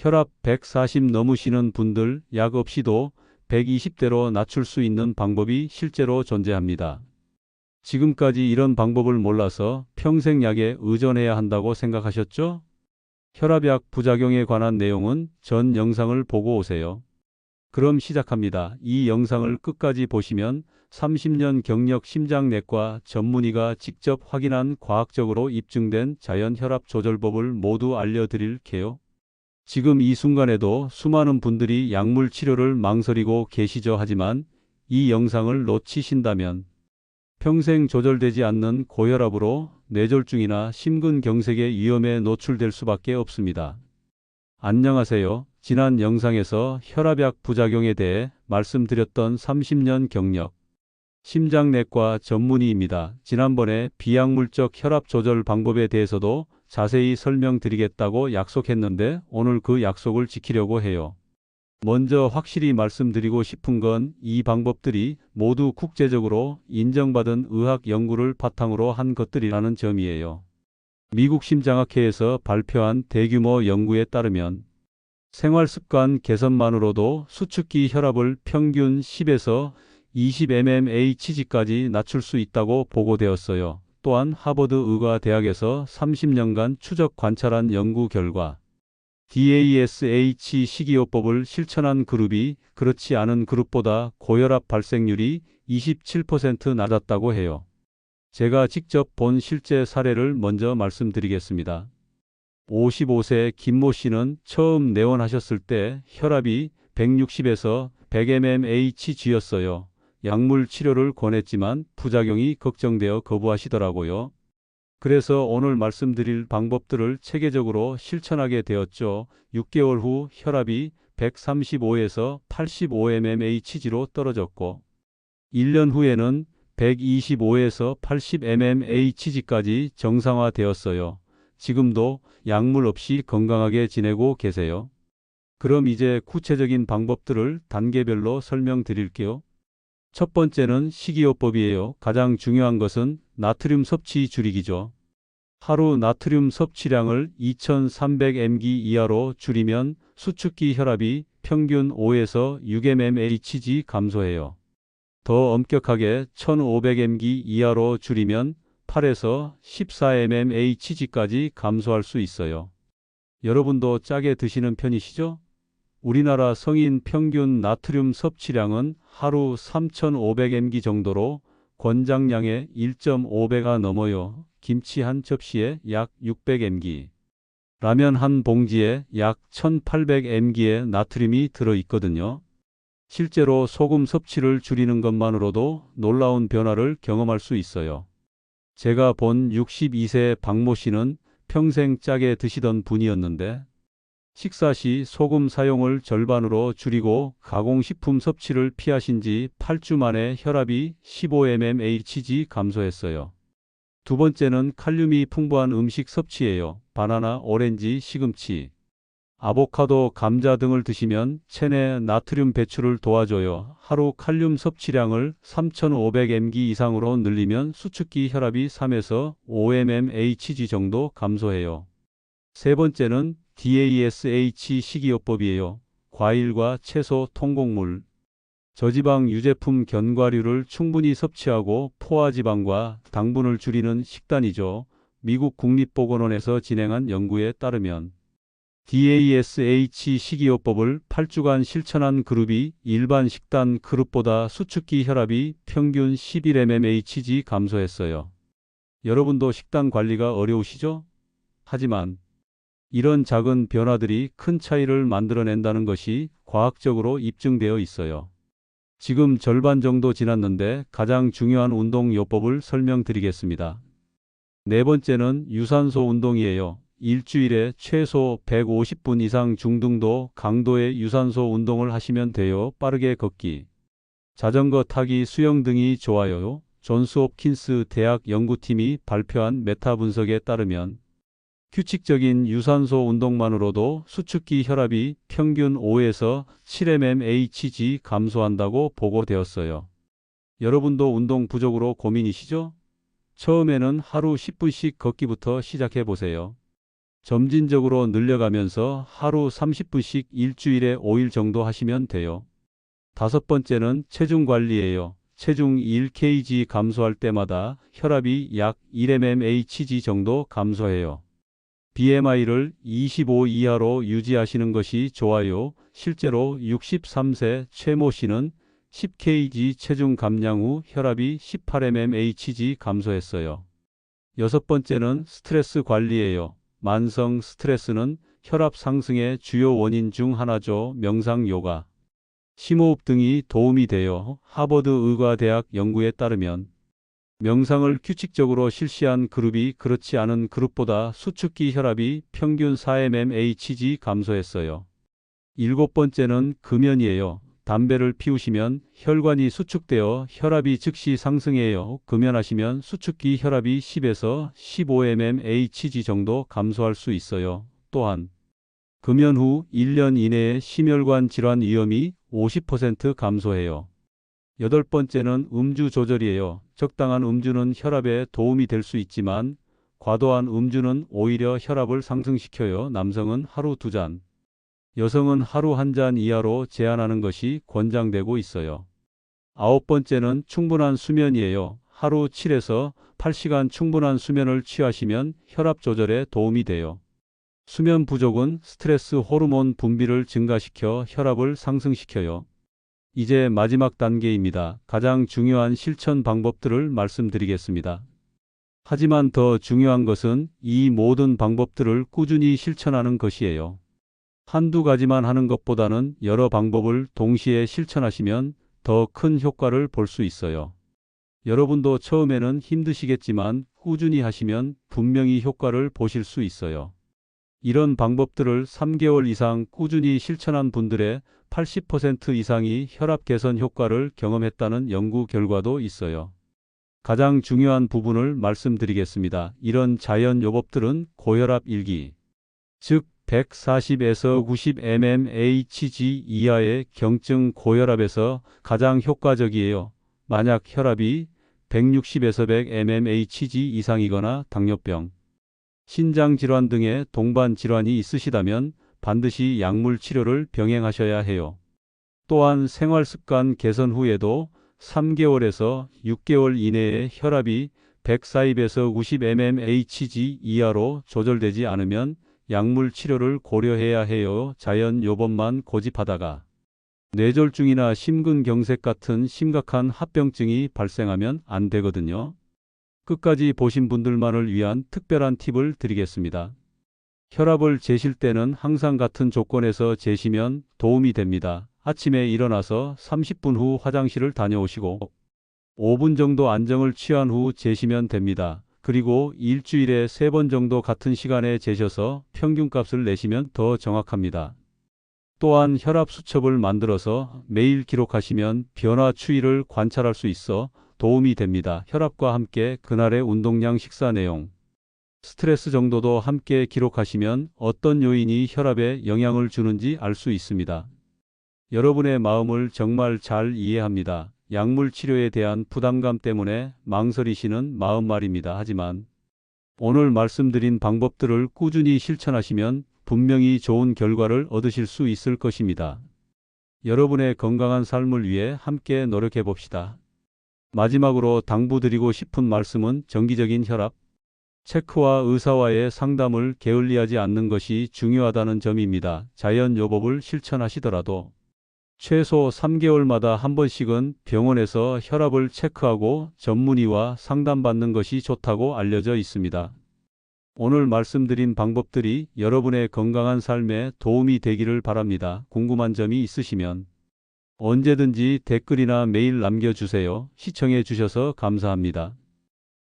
혈압 140 넘으시는 분들 약 없이도 120대로 낮출 수 있는 방법이 실제로 존재합니다. 지금까지 이런 방법을 몰라서 평생 약에 의존해야 한다고 생각하셨죠? 혈압약 부작용에 관한 내용은 전 영상을 보고 오세요. 그럼 시작합니다. 이 영상을 끝까지 보시면 30년 경력 심장내과 전문의가 직접 확인한 과학적으로 입증된 자연 혈압 조절법을 모두 알려드릴게요. 지금 이 순간에도 수많은 분들이 약물 치료를 망설이고 계시죠. 하지만 이 영상을 놓치신다면 평생 조절되지 않는 고혈압으로 뇌졸중이나 심근경색의 위험에 노출될 수밖에 없습니다. 안녕하세요. 지난 영상에서 혈압약 부작용에 대해 말씀드렸던 30년 경력 심장내과 전문의입니다. 지난번에 비약물적 혈압 조절 방법에 대해서도 자세히 설명드리겠다고 약속했는데 오늘 그 약속을 지키려고 해요. 먼저 확실히 말씀드리고 싶은 건 이 방법들이 모두 국제적으로 인정받은 의학 연구를 바탕으로 한 것들이라는 점이에요. 미국 심장학회에서 발표한 대규모 연구에 따르면 생활습관 개선만으로도 수축기 혈압을 평균 10에서 20mmHg까지 낮출 수 있다고 보고되었어요. 또한 하버드 의과대학에서 30년간 추적 관찰한 연구 결과 DASH 식이요법을 실천한 그룹이 그렇지 않은 그룹보다 고혈압 발생률이 27% 낮았다고 해요. 제가 직접 본 실제 사례를 먼저 말씀드리겠습니다. 55세 김모 씨는 처음 내원하셨을 때 혈압이 160에서 100mmHg였어요. 약물 치료를 권했지만 부작용이 걱정되어 거부하시더라고요. 그래서 오늘 말씀드릴 방법들을 체계적으로 실천하게 되었죠. 6개월 후 혈압이 135에서 85mmHg로 떨어졌고 1년 후에는 125에서 80mmHg까지 정상화되었어요. 지금도 약물 없이 건강하게 지내고 계세요. 그럼 이제 구체적인 방법들을 단계별로 설명드릴게요. 첫 번째는 식이요법이에요. 가장 중요한 것은 나트륨 섭취 줄이기죠. 하루 나트륨 섭취량을 2300mg 이하로 줄이면 수축기 혈압이 평균 5에서 6mmHg 감소해요. 더 엄격하게 1500mg 이하로 줄이면 8에서 14mmHg까지 감소할 수 있어요. 여러분도 짜게 드시는 편이시죠? 우리나라 성인 평균 나트륨 섭취량은 하루 3500mg 정도로 권장량의 1.5배가 넘어요. 김치 한 접시에 약 600mg, 라면 한 봉지에 약 1800mg의 나트륨이 들어있거든요. 실제로 소금 섭취를 줄이는 것만으로도 놀라운 변화를 경험할 수 있어요. 제가 본 62세 박모 씨는 평생 짜게 드시던 분이었는데 식사 시 소금 사용을 절반으로 줄이고 가공식품 섭취를 피하신 지 8주 만에 혈압이 15mmHg 감소했어요. 두 번째는 칼륨이 풍부한 음식 섭취예요. 바나나, 오렌지, 시금치, 아보카도, 감자 등을 드시면 체내 나트륨 배출을 도와줘요. 하루 칼륨 섭취량을 3500mg 이상으로 늘리면 수축기 혈압이 3에서 5mmHg 정도 감소해요. 세 번째는 DASH 식이요법이에요. 과일과 채소, 통곡물, 저지방 유제품, 견과류를 충분히 섭취하고 포화지방과 당분을 줄이는 식단이죠. 미국 국립보건원에서 진행한 연구에 따르면 DASH 식이요법을 8주간 실천한 그룹이 일반 식단 그룹보다 수축기 혈압이 평균 11mmHg 감소했어요. 여러분도 식단 관리가 어려우시죠? 하지만 이런 작은 변화들이 큰 차이를 만들어낸다는 것이 과학적으로 입증되어 있어요. 지금 절반 정도 지났는데 가장 중요한 운동요법을 설명드리겠습니다. 네 번째는 유산소 운동이에요. 일주일에 최소 150분 이상 중등도 강도의 유산소 운동을 하시면 돼요. 빠르게 걷기, 자전거 타기, 수영 등이 좋아요. 존스 홉킨스 대학 연구팀이 발표한 메타 분석에 따르면 규칙적인 유산소 운동만으로도 수축기 혈압이 평균 5에서 7mmHg 감소한다고 보고되었어요. 여러분도 운동 부족으로 고민이시죠? 처음에는 하루 10분씩 걷기부터 시작해 보세요. 점진적으로 늘려가면서 하루 30분씩 일주일에 5일 정도 하시면 돼요. 다섯 번째는 체중 관리예요. 체중 1kg 감소할 때마다 혈압이 약 1mmHg 정도 감소해요. BMI를 25 이하로 유지하시는 것이 좋아요. 실제로 63세 최모 씨는 10kg 체중 감량 후 혈압이 18mmHg 감소했어요. 여섯 번째는 스트레스 관리예요. 만성 스트레스는 혈압 상승의 주요 원인 중 하나죠. 명상, 요가, 심호흡 등이 도움이 돼요. 하버드 의과대학 연구에 따르면 명상을 규칙적으로 실시한 그룹이 그렇지 않은 그룹보다 수축기 혈압이 평균 4mmHg 감소했어요. 일곱 번째는 금연이에요. 담배를 피우시면 혈관이 수축되어 혈압이 즉시 상승해요. 금연하시면 수축기 혈압이 10에서 15mmHg 정도 감소할 수 있어요. 또한 금연 후 1년 이내에 심혈관 질환 위험이 50% 감소해요. 여덟 번째는 음주 조절이에요. 적당한 음주는 혈압에 도움이 될 수 있지만 과도한 음주는 오히려 혈압을 상승시켜요. 남성은 하루 2잔, 여성은 하루 1잔 이하로 제한하는 것이 권장되고 있어요. 아홉 번째는 충분한 수면이에요. 하루 7에서 8시간 충분한 수면을 취하시면 혈압 조절에 도움이 돼요. 수면 부족은 스트레스 호르몬 분비를 증가시켜 혈압을 상승시켜요. 이제 마지막 단계입니다. 가장 중요한 실천 방법들을 말씀드리겠습니다. 하지만 더 중요한 것은 이 모든 방법들을 꾸준히 실천하는 것이에요. 한두 가지만 하는 것보다는 여러 방법을 동시에 실천하시면 더 큰 효과를 볼 수 있어요. 여러분도 처음에는 힘드시겠지만 꾸준히 하시면 분명히 효과를 보실 수 있어요. 이런 방법들을 3개월 이상 꾸준히 실천한 분들의 80% 이상이 혈압 개선 효과를 경험했다는 연구 결과도 있어요. 가장 중요한 부분을 말씀드리겠습니다. 이런 자연요법들은 고혈압 1기, 즉 140에서 90mmHg 이하의 경증 고혈압에서 가장 효과적이에요. 만약 혈압이 160에서 100mmHg 이상이거나 당뇨병, 신장질환 등의 동반 질환이 있으시다면 반드시 약물 치료를 병행하셔야 해요. 또한 생활습관 개선 후에도 3개월에서 6개월 이내에 혈압이 140에서 90mmHg 이하로 조절되지 않으면 약물 치료를 고려해야 해요. 자연요법만 고집하다가 뇌졸중이나 심근경색 같은 심각한 합병증이 발생하면 안 되거든요. 끝까지 보신 분들만을 위한 특별한 팁을 드리겠습니다. 혈압을 재실 때는 항상 같은 조건에서 재시면 도움이 됩니다. 아침에 일어나서 30분 후 화장실을 다녀오시고 5분 정도 안정을 취한 후 재시면 됩니다. 그리고 일주일에 3번 정도 같은 시간에 재셔서 평균값을 내시면 더 정확합니다. 또한 혈압 수첩을 만들어서 매일 기록하시면 변화 추이를 관찰할 수 있어 도움이 됩니다. 혈압과 함께 그날의 운동량, 식사 내용, 스트레스 정도도 함께 기록하시면 어떤 요인이 혈압에 영향을 주는지 알 수 있습니다. 여러분의 마음을 정말 잘 이해합니다. 약물 치료에 대한 부담감 때문에 망설이시는 마음 말입니다. 하지만 오늘 말씀드린 방법들을 꾸준히 실천하시면 분명히 좋은 결과를 얻으실 수 있을 것입니다. 여러분의 건강한 삶을 위해 함께 노력해 봅시다. 마지막으로 당부드리고 싶은 말씀은 정기적인 혈압 체크와 의사와의 상담을 게을리하지 않는 것이 중요하다는 점입니다. 자연요법을 실천하시더라도 최소 3개월마다 한 번씩은 병원에서 혈압을 체크하고 전문의와 상담받는 것이 좋다고 알려져 있습니다. 오늘 말씀드린 방법들이 여러분의 건강한 삶에 도움이 되기를 바랍니다. 궁금한 점이 있으시면 언제든지 댓글이나 메일 남겨주세요. 시청해 주셔서 감사합니다.